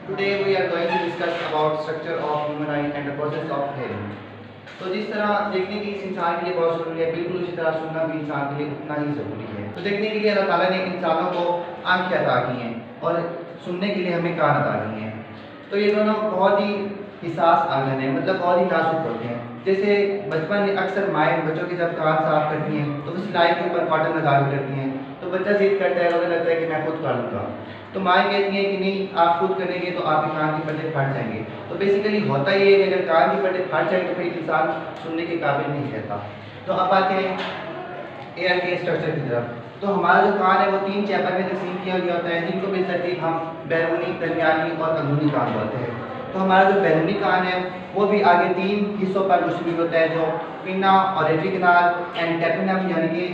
Today we are going to discuss about structure of human eye and the process of hearing. तो जिस तरह देखने की इस इंसान के लिए बहुत ज़रूरी है, बिल्कुल उसी तरह सुनना भी इंसान के लिए उतना ही ज़रूरी है। तो देखने के लिए अल्लाह ताला ने इंसानों को आँखें अता की हैं और सुनने के लिए हमें कान अता किए हैं। तो ये दोनों बहुत ही हिसास आंगन है, मतलब बहुत ही नाजुक होते हैं। जैसे बचपन में अक्सर माएँ बच्चों के जब कान साफ करती हैं तो उस सिलाई के ऊपर कॉटन लगा के करती हैं, तो बच्चा जिद करता है, रोने लगता है कि मैं खुद कर लूँगा। तो माएँ कहती हैं कि नहीं, आप खुद करेंगे तो आपके कान के पर्दे फट जाएंगे। तो बेसिकली होता ये है कि अगर कान के पर्दे फट जाए तो फिर इंसान सुनने के काबिल नहीं रहता। तो अब आते हैं एयर के स्ट्रक्चर की तरफ। तो हमारा जो कान है वो 3 चैप्टर में तकसीम किया गया होता है, जिनको बिलतरतीब हम बैरूनी, दरमियानी और अंदरूनी कान बोलते हैं। तो हमारा जो बैरूनी कान है वो भी आगे 3 हिस्सों पर मुश्तमिल होता है, जो पिन्ना, ऑडिटरी कैनाल एंड टेपिनम यानी कि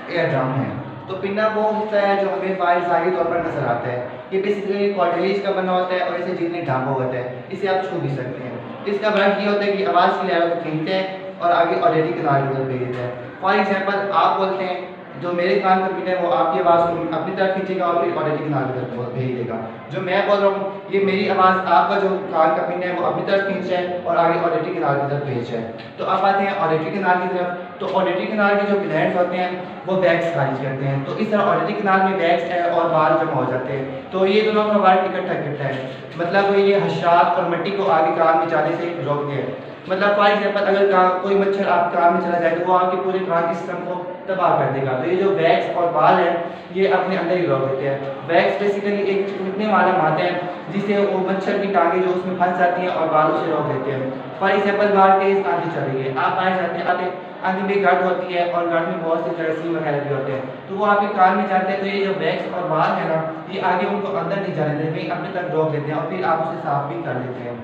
एयर ड्रम है। तो पिन्ना वो हिस्सा है जो हमें बाहर ज़ाहिरी तौर पर नजर आता है। ये बेसिकली कार्टिलेज का बना होता है और इसे जितने ढांपा होता है, इसे आप छू भी सकते हैं। इसका वर्क ये होता है कि आवाज़ की लहरों को खींचते हैं और आगे ऑडिटरी कैनाल की तरफ भेज देता है। फॉर एग्जांपल आप बोलते हैं, जो मेरे कान का पिन है वो आपकी आवाज़ को अपनी तरफ खींचेगा और फिर ऑडिटरी कैनाल की तरफ भेज देगा। जो मैं बोल रहा हूँ ये मेरी आवाज़ आपका जो कान का पिन है वो अपनी तरफ खींच जाए और आगे ऑडिटरी कैनाल की तरफ भेज जाए। तो अब आते हैं ऑडिटरी कैनाल की तरफ। तो ऑडिटरी कैनाल के जो ग्लैंड्स होते हैं वो वैक्स खारिज करते हैं। तो इस तरह ऑडिटरी कैनाल में वैक्स है और बाल जमा हो जाते हैं। तो ये दोनों का वर्क इकट्ठा करता है, मतलब ये हशात और मिट्टी को आगे कान में जाने से रोकते हैं। मतलब फॉर एग्जाम्पल अगर कोई मच्छर आपके कान में चला जाए तो वो आपके पूरे कान के सिस्टम को तबाह कर देगा। तो ये जो वैक्स और बाल है ये अपने अंदर ही रोक देते हैं। वैक्स बेसिकली एक चिपकने वाला माध्यम है जिससे वो मच्छर की टांगे जो उसमें फंस जाती हैं और बालों से रोक देते हैं। फॉर एग्जाम्पल बाहर तेज आंधी चल रही है, आप बाहर जाते आते आंधी में गर्द होती है और गर्द में बहुत से जरासीम वगैरह भी होते हैं, तो वो आपके कान में जाते हैं। तो ये जो वैक्स और बाल है ना, ये आगे उनको अंदर नहीं जाने देते, वहीं अपने तक रोक देते हैं और फिर आप उसे साफ भी कर देते हैं।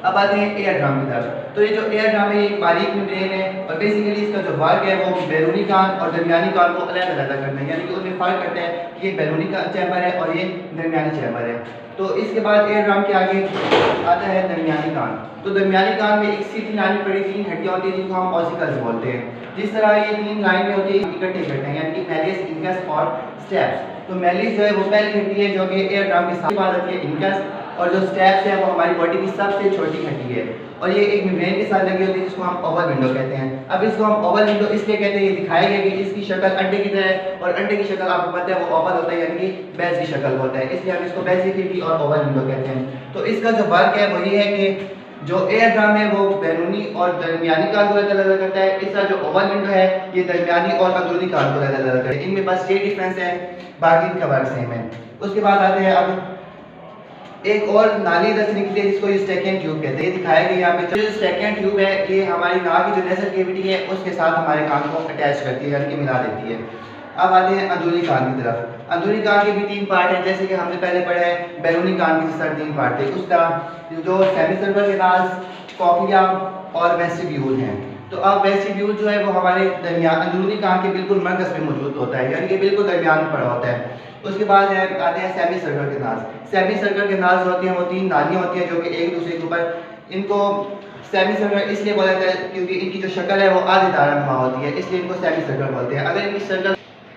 अब आते हैं एयर ड्रम की तरफ। तो ये जो एयर ड्रम है एक बारीक मेम्ब्रेन है और बेसिकली इसका जो वर्क है वो बैरूनी कान और दरमियानी कान को अलग-अलग करना है, यानी कि उसमें फ़र्क करता है कि ये बैरूनी का चैम्बर है और ये दरमियानी चैम्बर है। तो इसके बाद एयर ड्रम के आगे आता है दरमियानी कान। तो दरमियानी कान में एक सीधी लाइन में पड़ी 3 हड्डियाँ होती हैं जिनको हम ऑसिकल्स बोलते हैं। जिस तरह ये 3 लाइन में होती है इकट्ठे करते हैं, यानी कि मेलिस, इनकस और स्टेप्स। तो मेलिस जो है वो पहली हड्डी है जो कि एयर ड्रम के साथ आती है इनकस, और जो स्टेप्स है वो हमारी बॉडी की सबसे छोटी हड्डी है और ये एक मेम्ब्रेन के साथ लगी होती है जिसको हम ओवल विंडो कहते हैं। अब इसको हम ओवल विंडो इसलिए कहते हैं, ये दिखाया गया कि इसकी शक्ल अंडे की तरह है और अंडे की शक्ल आपको पता है वो ओवल होता है, यानी कि बैज की शक्ल होता है, इसलिए हम इसको बैज की खिड़की और ओवल विंडो कहते हैं। तो इसका जो वर्क है वो ये है कि जो एयर ड्रम है वो बैरूनी और दरमियानी कान को अलग करता है, इसका जो ओवल विंडो है ये दरमियानी और अंदरूनी कान को अलग करता है। इनमें बस ये डिफरेंस है, बाकी इनका वर्क सेम है। उसके बाद आते हैं अब एक और नाली इधर से निकलती है जिसको स्टेकियन ट्यूब कहते हैं। ये दिखाया गया यहाँ पे जो स्टेकियन ट्यूब है ये हमारी नाक की जो नेजल कैविटी है उसके साथ हमारे कान को अटैच करती है, यानी कि मिला देती है। अब आते हैं अंदरूनी कान की तरफ। अंदरूनी कान के भी 3 पार्ट हैं, जैसे कि हमने पहले पढ़ा है बैरूनी कान के साथ 3 पार्ट थे। उस तरह जो सेमीसर्कुलर कैनाल्स, कॉक्लिया और वेस्टिब्यूल हैं। तो अब वेस्टिब्यूल जो है वो हमारे दरमियान अंदरूनी कान के बिल्कुल मरकज़ में मौजूद होता है, यानी कि बिल्कुल दरमियान में पड़ा होता है। उसके बाद आते हैं semi circular canals. Semi circular canals होती हैं वो 3 नालियाँ होती हैं जो कि एक दूसरे के ऊपर, इनको सेमी सर्कुलर इसलिए बोला जाता है क्योंकि इनकी जो शक्ल है वो आधी दायरानुमा होती है, इसलिए इनको सेमी सर्कुलर बोलते हैं। अगर इनकी सर्कल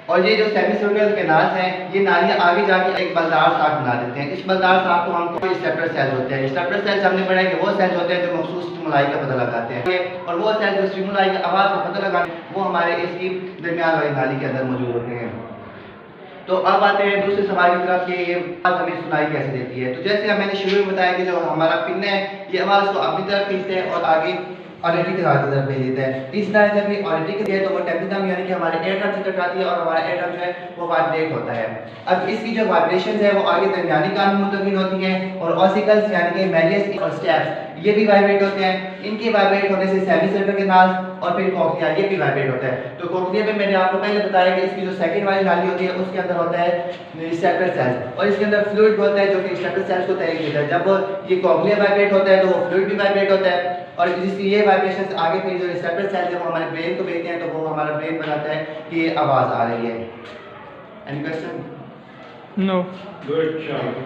और ये जो सेमी सर्कुलर कैनाल्स हैं ये नालियाँ आगे जाके एक बलदार साख बना देते हैं। इस बलदार साख को हम रिसेप्टर सेल्स होते हैं। रिसेप्टर सेल्स हमने पढ़ा है कि वो सेल्स होते हैं जो मखसूस स्टिमुलाई का पता लगाते हैं, और वो सेल्स जो स्टिमुलाई की आवाज़ का पता लगाते हैं वो हमारे इसकी दरमियान वाली नाली के अंदर मौजूद होते हैं। तो अब आते हैं दूसरे सवाल की तरफ कि ये आवाज़ हमें सुनाई कैसे देती है। तो जैसे मैंने शुरू में बताया कि जो हमारा पिन है ये आवाज़ को अपनी तरफ खींचते हैं और आगे ऑडिटरी कैनाल की तरफ भेज देता है। इस तरह जब ये ऑडिटरी के है तो वो टेपिनम यानी कि हमारे एयर ड्रम से टकराती है और हमारा एयर ड्रम जो है वो वाइब्रेट होता है। अब इसकी जो वाइब्रेशन है वो आगे दरमियानी कान में मुंतकिल होती है और ऑसिकल्स यानी कि मेलिस और स्टेप्स ये भी वाइब्रेट होते हैं। इनके वाइब्रेट होने से सेमी सर्कुलर कैनाल्स और फिर कॉक्लिया ये भी वाइब्रेट होता है। तो कॉक्लिया में मैंने आपको पहले बताया कि इसकी जो सेकंड वाली नाली होती है उसके अंदर होता है रिसेप्टर सेल्स और इसके अंदर फ्लूइड होता है जो कि रिसेप्टर सेल्स को तहरीक देता है। जब ये कॉक्लिया वाइब्रेट होता है तो वो फ्लूइड भी वाइब्रेट होता है और जिसकी ये वाइब्रेशन आगे फिर जो रिसेप्टर सेल्स है वो हमारे ब्रेन को भेजते हैं, तो वो हमारा ब्रेन बताता है कि ये आवाज़ आ रही है। Any question? No. Good job.